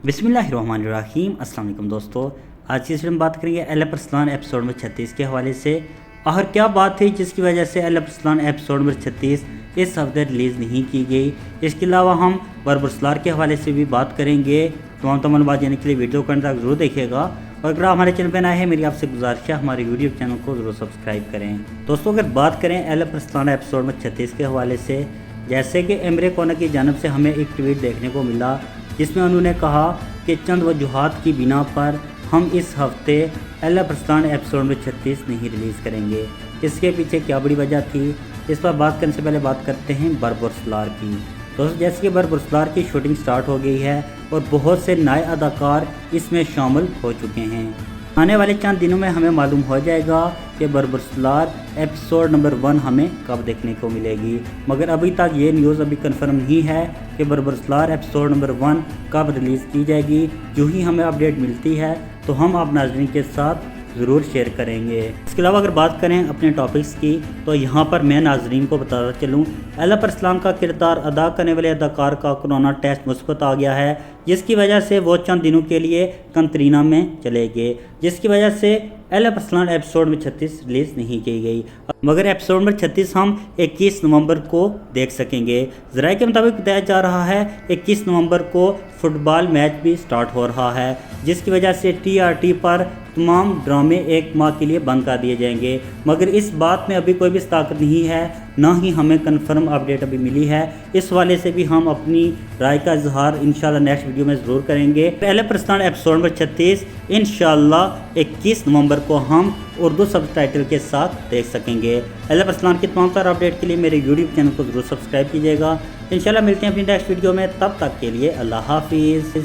बिस्मिल्लाहिर्रहमानिर्रहीम। अस्सलाम वालेकुम दोस्तों, आज की वीडियो में बात करेंगे एल अरसलान एपिसोड नंबर 36 के हवाले से। और क्या बात थी जिसकी वजह से एल अरसलान एपिसोड नंबर 36 इस हफ्ते रिलीज़ नहीं की गई। इसके अलावा हम बरबरसलार के हवाले से भी बात करेंगे। तमाम बात जानने के लिए वीडियो को अंत तक जरूर देखिएगा। और अगर हमारे चैनल पर नए हैं, मेरी आपसे गुजारिश है हमारे यूट्यूब चैनल को ज़रूर सब्सक्राइब करें। दोस्तों, अगर बात करें एल अरसलान एपिसोड नंबर 36 के हवाले से, जैसे कि एमरे कोना की जानब से हमें एक ट्वीट देखने को मिला जिसमें उन्होंने कहा कि चंद वजूहात की बिना पर हम इस हफ्ते एल अरसलान एपिसोड नंबर 36 नहीं रिलीज़ करेंगे। इसके पीछे क्या बड़ी वजह थी, इस पर बात करने से पहले बात करते हैं बरबरसलार की। दोस्तों, जैसे कि बरबरसलार की शूटिंग स्टार्ट हो गई है और बहुत से नए अदाकार इसमें शामिल हो चुके हैं। आने वाले चंद दिनों में हमें मालूम हो जाएगा कि बरबरसलार एपिसोड नंबर 1 हमें कब देखने को मिलेगी। मगर अभी तक ये न्यूज़ अभी कंफर्म नहीं है कि बरबरसलार एपिसोड नंबर 1 कब रिलीज़ की जाएगी। जो ही हमें अपडेट मिलती है तो हम आप नाज़रीन के साथ ज़रूर शेयर करेंगे। इसके अलावा अगर बात करें अपने टॉपिक्स की, तो यहाँ पर मैं नाज़रीन को बताता चलूँ, एल अरसलान का किरदार अदा करने वाले अदाकार का कोरोना टेस्ट मुस्बत आ गया है, जिसकी वजह से वो चंद दिनों के लिए कंतरीना में चले गए, जिसकी वजह से एल अरसलान एपिसोड में 36 रिलीज़ नहीं की गई। मगर एपिसोड नंबर 36 हम 21 नवंबर को देख सकेंगे। ज़राए के मुताबिक बताया जा रहा है 21 नवंबर को फुटबॉल मैच भी स्टार्ट हो रहा है, जिसकी वजह से TRT पर तमाम ड्रामे एक माह के लिए बंद कर दिए जाएंगे। मगर इस बात में अभी कोई भी ताकत नहीं है, ना ही हमें कंफर्म अपडेट अभी मिली है। इस वाले से भी हम अपनी राय का इजहार इंशाल्लाह नेक्स्ट वीडियो में ज़रूर करेंगे। एल अरसलान एपिसोड नंबर 36 इंशाल्लाह 21 नवंबर को हम उर्दू सबटाइटल के साथ देख सकेंगे। एल अरसलान की तमाम तरह अपडेट के लिए मेरे यूट्यूब चैनल को ज़रूर सब्सक्राइब कीजिएगा। इंशाल्लाह मिलते हैं अपनी नेक्स्ट वीडियो में, तब तक के लिए अल्लाह हाफिज़।